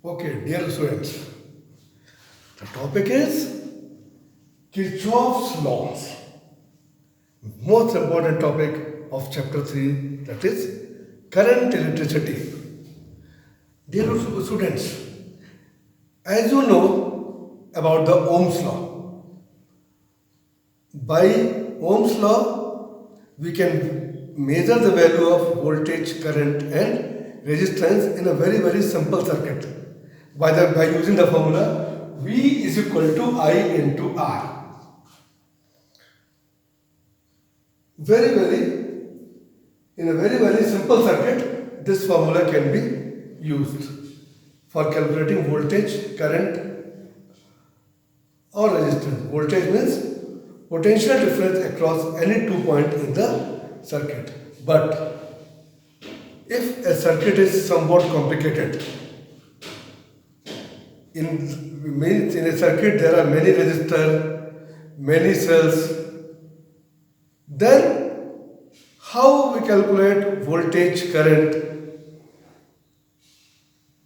Okay, dear students, the topic is Kirchhoff's laws, most important topic of chapter 3, that is current electricity. Dear students, as you know about the Ohm's law, by Ohm's law we can measure the value of voltage, current and resistance in a very simple circuit by using the formula V is equal to I into R. In a very simple circuit, this formula can be used for calculating voltage, current or resistance. Voltage means potential difference across any 2 points in the circuit. But if a circuit is somewhat complicated, in a circuit there are many resistors, many cells, then how we calculate voltage, current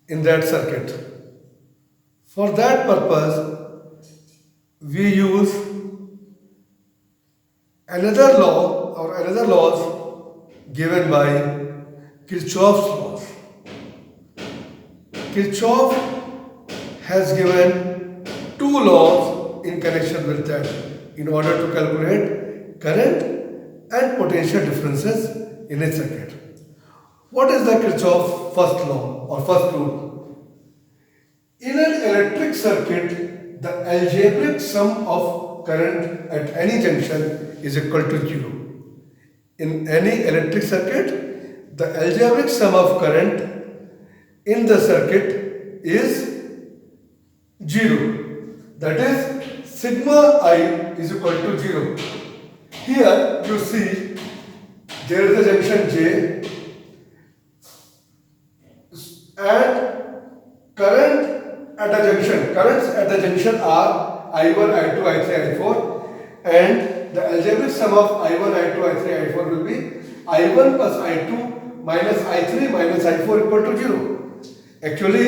in that circuit? For that purpose, we use another law or another laws given by Kirchhoff's laws. Kirchhoff has given two laws in connection with that in order to calculate current and potential differences in a circuit. What is the Kirchhoff first law or first rule? In an electric circuit, the algebraic sum of current at any junction is equal to 0. In any electric circuit, the algebraic sum of current in the circuit is 0. That is sigma I is equal to 0. Here you see there is a junction J and currents at the junction are I1, I2, I3, I4 and the algebraic sum of I1, I2, I3, I4 will be I1 plus I2 minus I3 minus I4 equal to 0. Actually,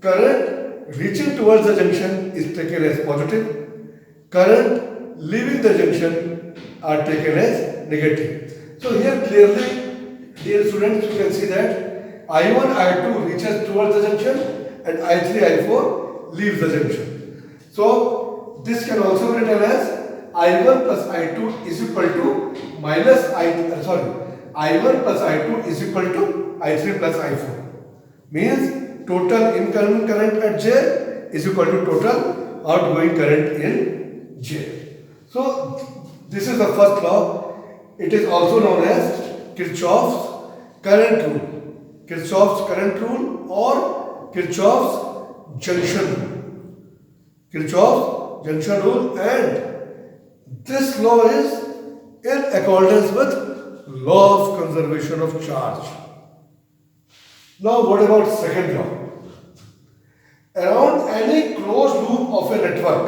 current reaching towards the junction is taken as positive, current leaving the junction are taken as negative. So here clearly, dear students, you can see that I1, I2 reaches towards the junction and I3, I4 leaves the junction. So this can also be written as I1 plus I2 is equal to I1 plus I2 is equal to I3 plus I4. Means total incoming current at J is equal to total outgoing current in J. So this is the first law. It is also known as Kirchhoff's current rule. Kirchhoff's current rule or Kirchhoff's junction rule. Kirchhoff's junction rule, and this law is in accordance with law of conservation of charge. Now what about second law? Around any closed loop of a network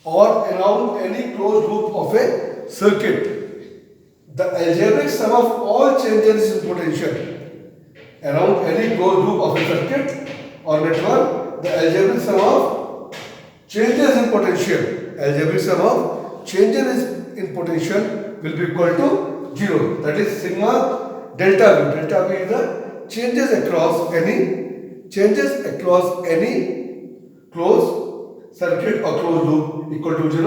or around any closed loop of a circuit, the algebraic sum of all changes in potential. Around any closed loop of a circuit or network, the algebraic sum of changes in potential will be equal to 0. That is sigma delta V. Delta V is the changes across any closed circuit or closed loop equal to 0.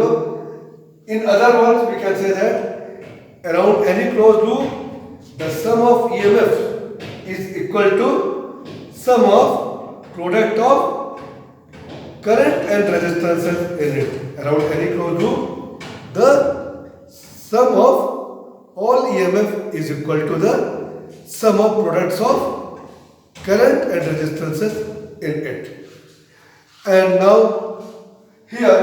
In other words, we can say that around any closed loop, the sum of EMF is equal to sum of product of current and resistances in it. Around any closed loop, the sum of all EMF is equal to the sum of products of current and resistances in it. And now here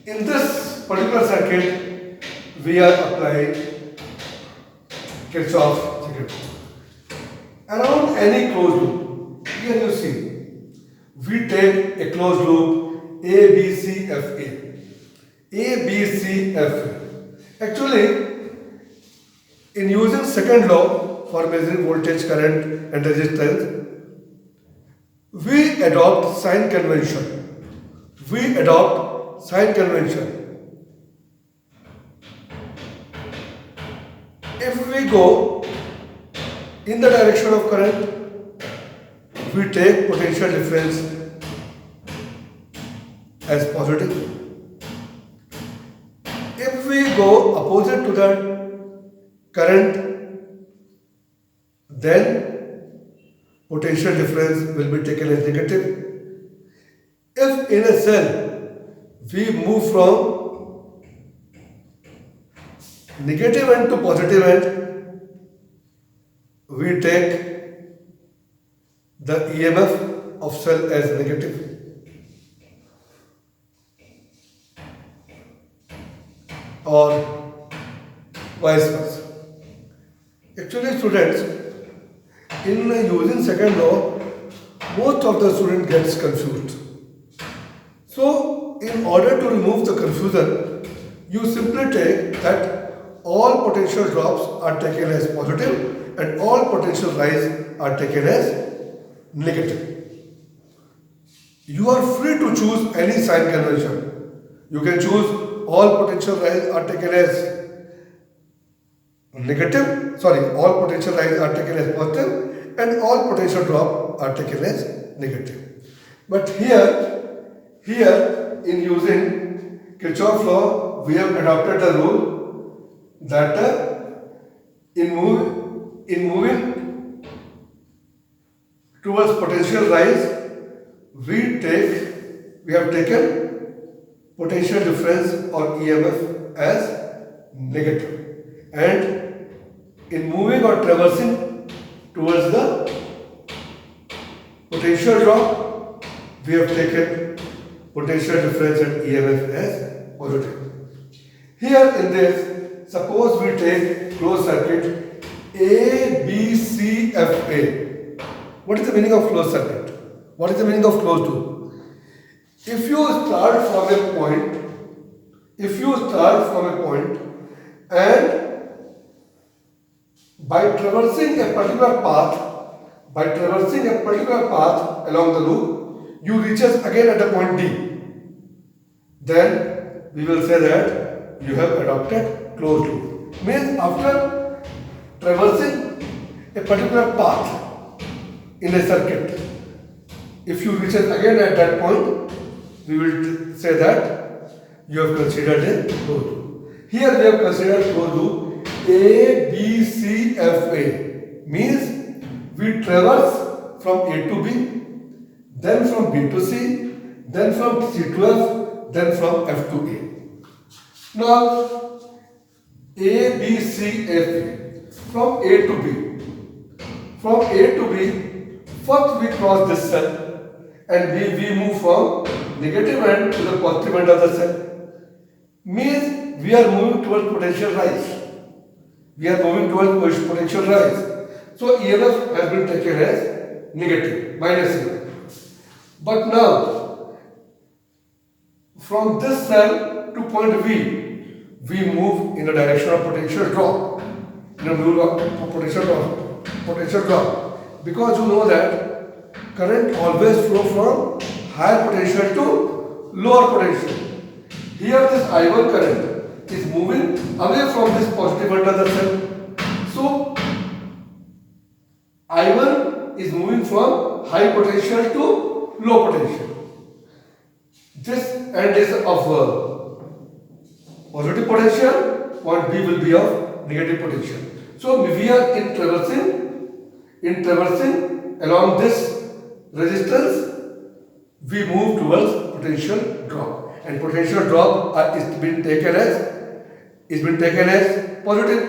in this particular circuit we are applying Kirchhoff's second law. Around any closed loop, here you see we take a closed loop ABCFA. Actually, in using second law for measuring voltage, current and resistance, we adopt sign convention. We adopt sign convention. If we go in the direction of current, we take potential difference as positive. If we go opposite to the current, then potential difference will be taken as negative. If in a cell we move from negative end to positive end, we take the EMF of cell as negative. Or vice versa. Actually, students, in using second law, most of the student gets confused. So, in order to remove the confusion, you simply take that all potential drops are taken as positive and all potential rise are taken as negative. You are free to choose any sign convention. You can choose all potential rise are taken as negative, all potential rise are taken as positive and all potential drop are taken as negative. But here in using Kirchhoff law, we have adopted the rule that in moving towards potential rise, we have taken potential difference or EMF as negative, and in moving or traversing towards the potential drop, we have taken potential difference and EMF as positive. Here in this, suppose we take closed circuit A, B, C, F, A. What is the meaning of closed circuit? What is the meaning of closed loop? If you start from a point and by traversing a particular path along the loop, you reaches again at the point D, then we will say that you have adopted closed loop. Means after traversing a particular path in a circuit, if you reach again at that point, we will say that you have considered a closed loop. Here we have considered closed loop A, B, C, F, A. Means we traverse from A to B, then from B to C, then from C to F, then from F to A. Now A, B, C, F, A. From A to B. From A to B, first we cross this cell and we move from negative end to the positive end of the cell. Means we are moving towards potential rise. So EMF has been taken as negative, minus EMF. But now, from this cell to point V, we move in the direction of potential drop. Potential drop. Because you know that current always flow from higher potential to lower potential. Here this I1 current is moving away from this positive end of the cell. So I1 is moving from high potential to low potential. This end is of positive potential, point B will be of negative potential. So we are in traversing along this resistance, we move towards potential drop, and potential drop is been taken as positive.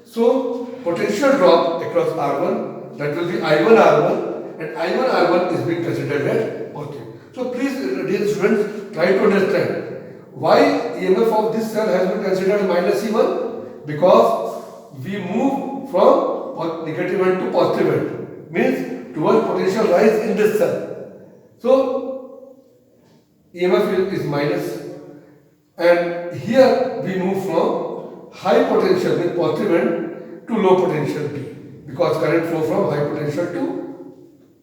So potential drop across R1, that will be I1 R1, and I1 R1 is being considered as positive. So please, dear students, try to understand why EMF of this cell has been considered minus E1, because we move from negative end to positive end, means towards potential rise in this cell. So EMF is minus, and here we move from high potential with positive end to low potential B, because current flow from high potential to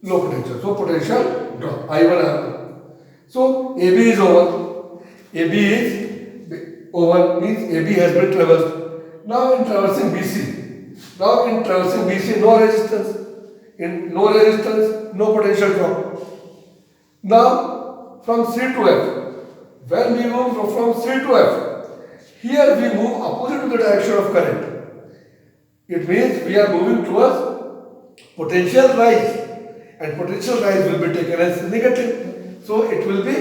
low potential. So potential drop I1 R1. So AB is over. AB is over means AB has been traversed. Now in traversing BC, no resistance. In no resistance, no potential drop. Now from C to F, when we move from C to F, here we move opposite to the direction of current. It means we are moving towards potential rise, and potential rise will be taken as negative. So it will be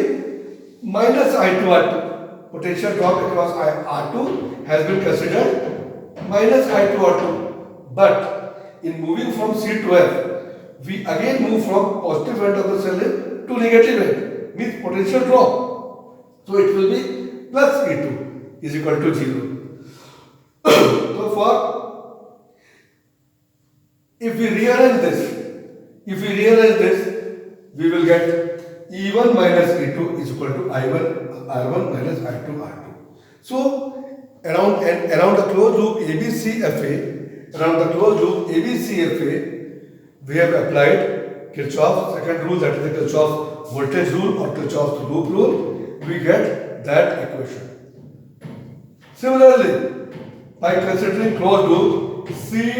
minus I2 R2. Potential drop across R2 has been considered minus I2 R2. But in moving from C to F, we again move from positive end of the cell to negative end, means potential drop. So it will be plus E2 is equal to 0. So if we rearrange this, we will get E1 minus E2 is equal to I1 R1 minus I2 R2. So around the closed loop ABCFA, we have applied Kirchhoff's second rule, that is the Kirchhoff's voltage rule or Kirchhoff's loop rule. We get that equation. Similarly, by considering closed loop CDEFC,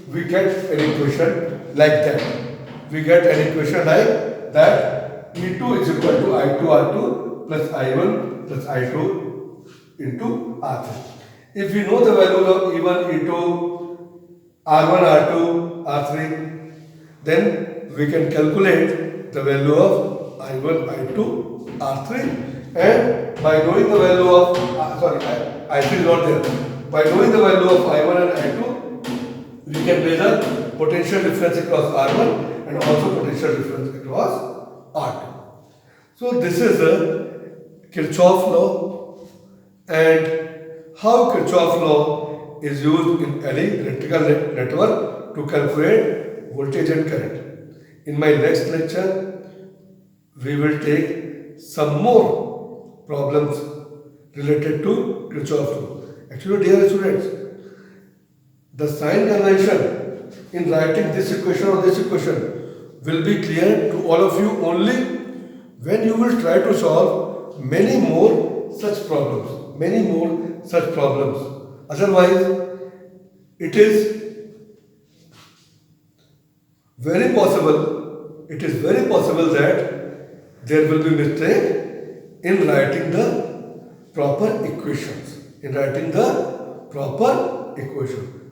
we get an equation like that. E2 is equal to I2 R2 plus I1 plus I2 into R3. If we know the values of E1, E2, R1, R2, R3, then we can calculate the value of I1, I2, R3, and by knowing the value of I3 is not there. By knowing the value of I1 and I2, we can measure potential difference across R1 and also potential difference across R2. So this is a Kirchhoff law, and how Kirchhoff law is used in any electrical network to calculate voltage and current. In my next lecture, we will take some more problems related to Kirchhoff law. Actually, dear students, the sign convention in writing this equation or this equation will be clear to all of you only when you will try to solve many more such problems. Otherwise, it is very possible that there will be mistake in writing the proper equations.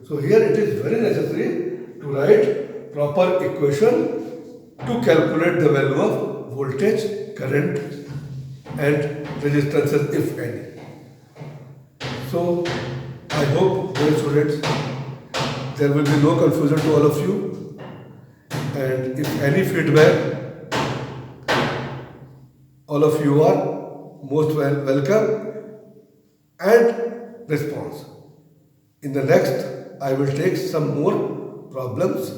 So here it is very necessary to write proper equation to calculate the value of voltage, current and resistances if any. So I hope, dear students, there will be no confusion to all of you, and if any feedback, all of you are most welcome and response. In the next, I will take some more problems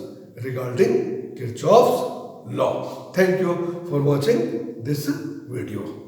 regarding Kirchhoff's law. Thank you for watching this video.